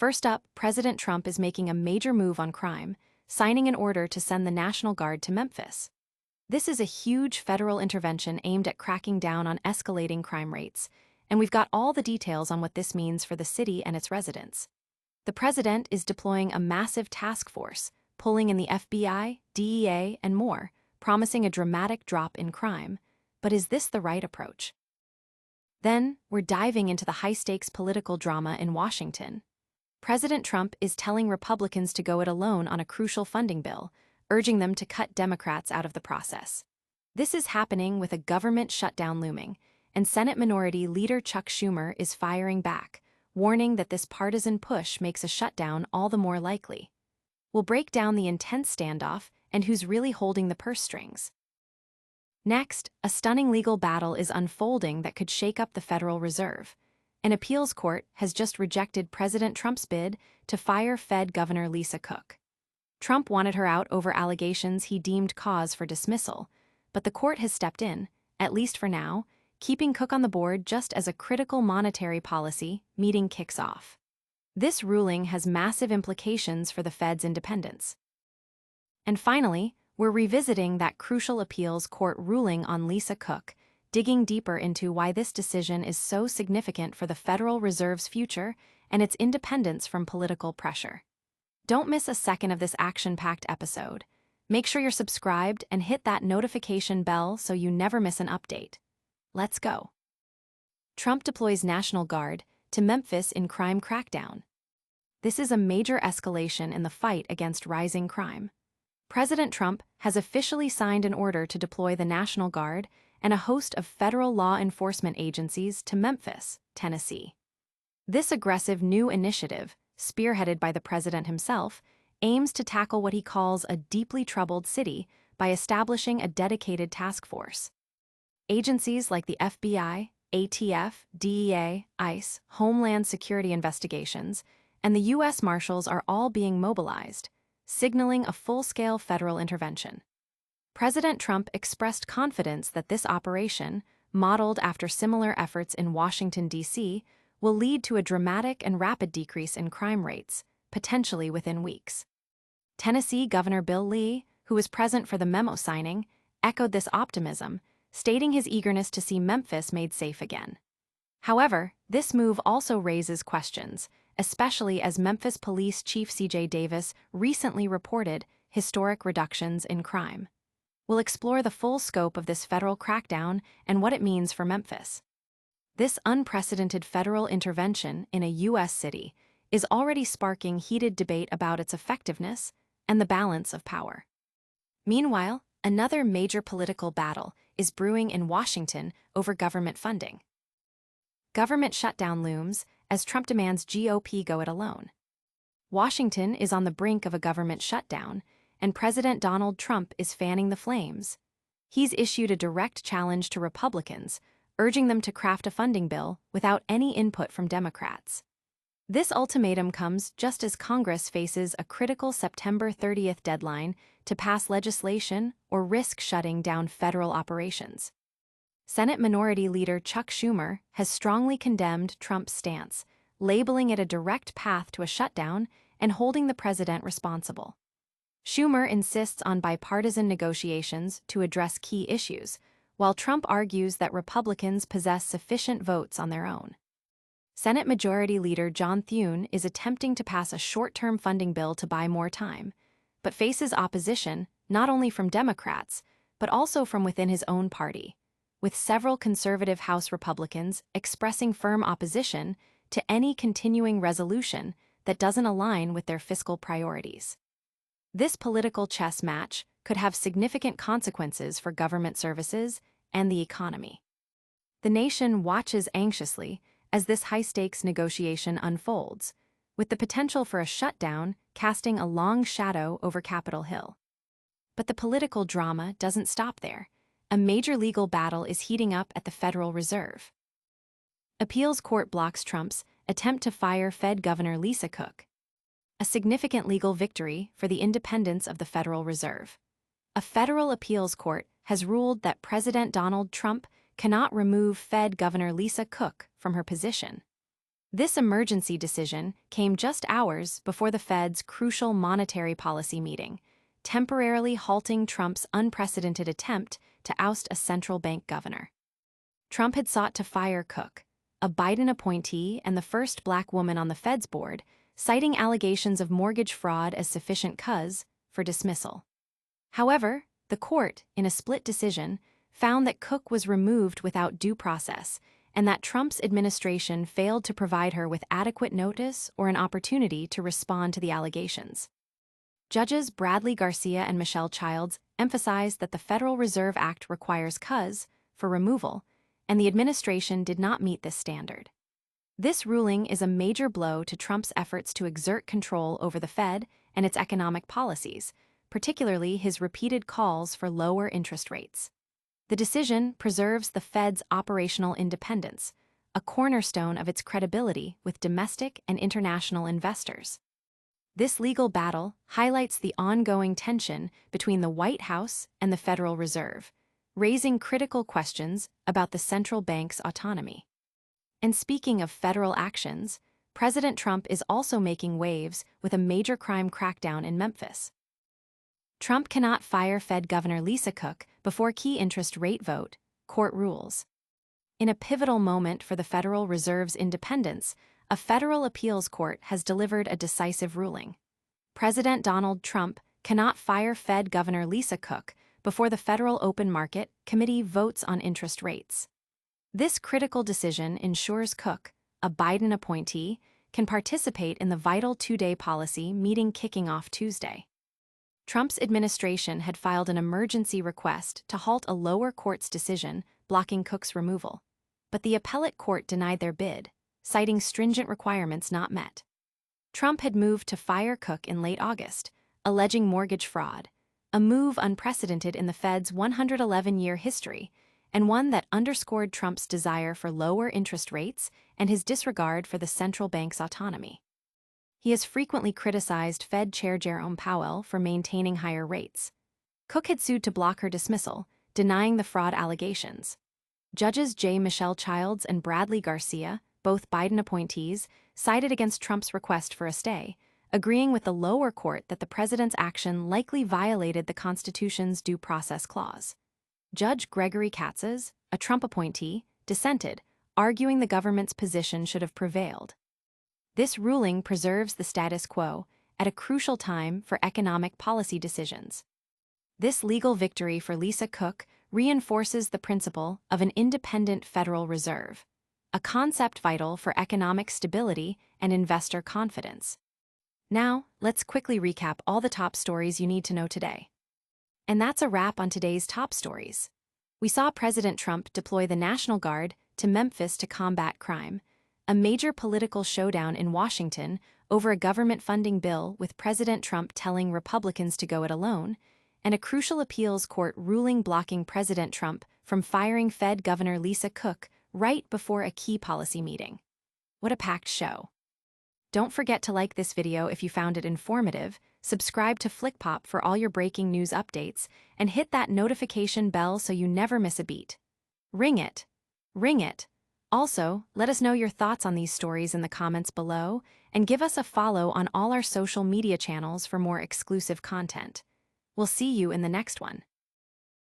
First up, President Trump is making a major move on crime, signing an order to send the National Guard to Memphis. This is a huge federal intervention aimed at cracking down on escalating crime rates, and we've got all the details on what this means for the city and its residents. The president is deploying a massive task force, pulling in the FBI, DEA, and more, promising a dramatic drop in crime. But is this the right approach? Then, we're diving into the high-stakes political drama in Washington. President Trump is telling Republicans to go it alone on a crucial funding bill, urging them to cut Democrats out of the process. This is happening with a government shutdown looming, and Senate Minority Leader Chuck Schumer is firing back, warning that this partisan push makes a shutdown all the more likely. We'll break down the intense standoff and who's really holding the purse strings. Next, a stunning legal battle is unfolding that could shake up the Federal Reserve. An appeals court has just rejected President Trump's bid to fire Fed Governor Lisa Cook. Trump wanted her out over allegations he deemed cause for dismissal, but the court has stepped in, at least for now, keeping Cook on the board just as a critical monetary policy meeting kicks off. This ruling has massive implications for the Fed's independence. And finally, we're revisiting that crucial appeals court ruling on Lisa Cook, digging deeper into why this decision is so significant for the Federal Reserve's future and its independence from political pressure. Don't miss a second of this action-packed episode. Make sure you're subscribed and hit that notification bell so you never miss an update. Let's go. Trump deploys National Guard to Memphis in crime crackdown. This is a major escalation in the fight against rising crime. President Trump has officially signed an order to deploy the National Guard and a host of federal law enforcement agencies to Memphis, Tennessee. This aggressive new initiative, spearheaded by the president himself, aims to tackle what he calls a deeply troubled city by establishing a dedicated task force. Agencies like the FBI, ATF, DEA, ICE, Homeland Security Investigations, and the U.S. Marshals are all being mobilized, signaling a full-scale federal intervention. President Trump expressed confidence that this operation, modeled after similar efforts in Washington, D.C., will lead to a dramatic and rapid decrease in crime rates, potentially within weeks. Tennessee Governor Bill Lee, who was present for the memo signing, echoed this optimism, stating his eagerness to see Memphis made safe again. However, this move also raises questions, especially as Memphis Police Chief C.J. Davis recently reported historic reductions in crime. We'll explore the full scope of this federal crackdown and what it means for Memphis. This unprecedented federal intervention in a U.S. city is already sparking heated debate about its effectiveness and the balance of power. Meanwhile, another major political battle is brewing in Washington over government funding. Government shutdown looms as Trump demands GOP go it alone. Washington is on the brink of a government shutdown, and President Donald Trump is fanning the flames. He's issued a direct challenge to Republicans, urging them to craft a funding bill without any input from Democrats. This ultimatum comes just as Congress faces a critical September 30th deadline to pass legislation or risk shutting down federal operations. Senate Minority Leader Chuck Schumer has strongly condemned Trump's stance, labeling it a direct path to a shutdown and holding the president responsible. Schumer insists on bipartisan negotiations to address key issues, while Trump argues that Republicans possess sufficient votes on their own. Senate Majority Leader John Thune is attempting to pass a short-term funding bill to buy more time, but faces opposition not only from Democrats, but also from within his own party, with several conservative House Republicans expressing firm opposition to any continuing resolution that doesn't align with their fiscal priorities. This political chess match could have significant consequences for government services and the economy. The nation watches anxiously as this high-stakes negotiation unfolds, with the potential for a shutdown casting a long shadow over Capitol Hill. But the political drama doesn't stop there. A major legal battle is heating up at the Federal Reserve. Appeals court blocks Trump's attempt to fire Fed Governor Lisa Cook, a significant legal victory for the independence of the Federal Reserve. A federal appeals court has ruled that President Donald Trump cannot remove Fed Governor Lisa Cook from her position. This emergency decision came just hours before the Fed's crucial monetary policy meeting, temporarily halting Trump's unprecedented attempt to oust a central bank governor. Trump had sought to fire Cook, a Biden appointee and the first black woman on the Fed's board, citing allegations of mortgage fraud as sufficient cause for dismissal. However, the court, in a split decision, found that Cook was removed without due process and that Trump's administration failed to provide her with adequate notice or an opportunity to respond to the allegations. Judges Bradley Garcia and Michelle Childs emphasized that the Federal Reserve Act requires cause for removal, and the administration did not meet this standard. This ruling is a major blow to Trump's efforts to exert control over the Fed and its economic policies, particularly his repeated calls for lower interest rates. The decision preserves the Fed's operational independence, a cornerstone of its credibility with domestic and international investors. This legal battle highlights the ongoing tension between the White House and the Federal Reserve, raising critical questions about the central bank's autonomy. And speaking of federal actions, President Trump is also making waves with a major crime crackdown in Memphis. Trump cannot fire Fed Governor Lisa Cook before key interest rate vote, court rules. In a pivotal moment for the Federal Reserve's independence, a federal appeals court has delivered a decisive ruling. President Donald Trump cannot fire Fed Governor Lisa Cook before the Federal Open Market Committee votes on interest rates. This critical decision ensures Cook, a Biden appointee, can participate in the vital two-day policy meeting kicking off Tuesday. Trump's administration had filed an emergency request to halt a lower court's decision blocking Cook's removal, but the appellate court denied their bid, citing stringent requirements not met. Trump had moved to fire Cook in late August, alleging mortgage fraud, a move unprecedented in the Fed's 111-year history, and one that underscored Trump's desire for lower interest rates and his disregard for the central bank's autonomy. He has frequently criticized Fed Chair Jerome Powell for maintaining higher rates. Cook had sued to block her dismissal, denying the fraud allegations. Judges Michelle Childs and Bradley Garcia, both Biden appointees, sided against Trump's request for a stay, agreeing with the lower court that the president's action likely violated the Constitution's due process clause. Judge Gregory Katz's, a Trump appointee, dissented, arguing the government's position should have prevailed. This ruling preserves the status quo at a crucial time for economic policy decisions. This legal victory for Lisa Cook reinforces the principle of an independent Federal Reserve, a concept vital for economic stability and investor confidence. Now, let's quickly recap all the top stories you need to know today. And that's a wrap on today's top stories. We saw President Trump deploy the National Guard to Memphis to combat crime, a major political showdown in Washington over a government funding bill with President Trump telling Republicans to go it alone, and a crucial appeals court ruling blocking President Trump from firing Fed Governor Lisa Cook right before a key policy meeting. What a packed show. Don't forget to like this video if you found it informative, subscribe to FlickPop for all your breaking news updates, and hit that notification bell so you never miss a beat. Ring it. Ring it. Also, let us know your thoughts on these stories in the comments below, and give us a follow on all our social media channels for more exclusive content. We'll see you in the next one.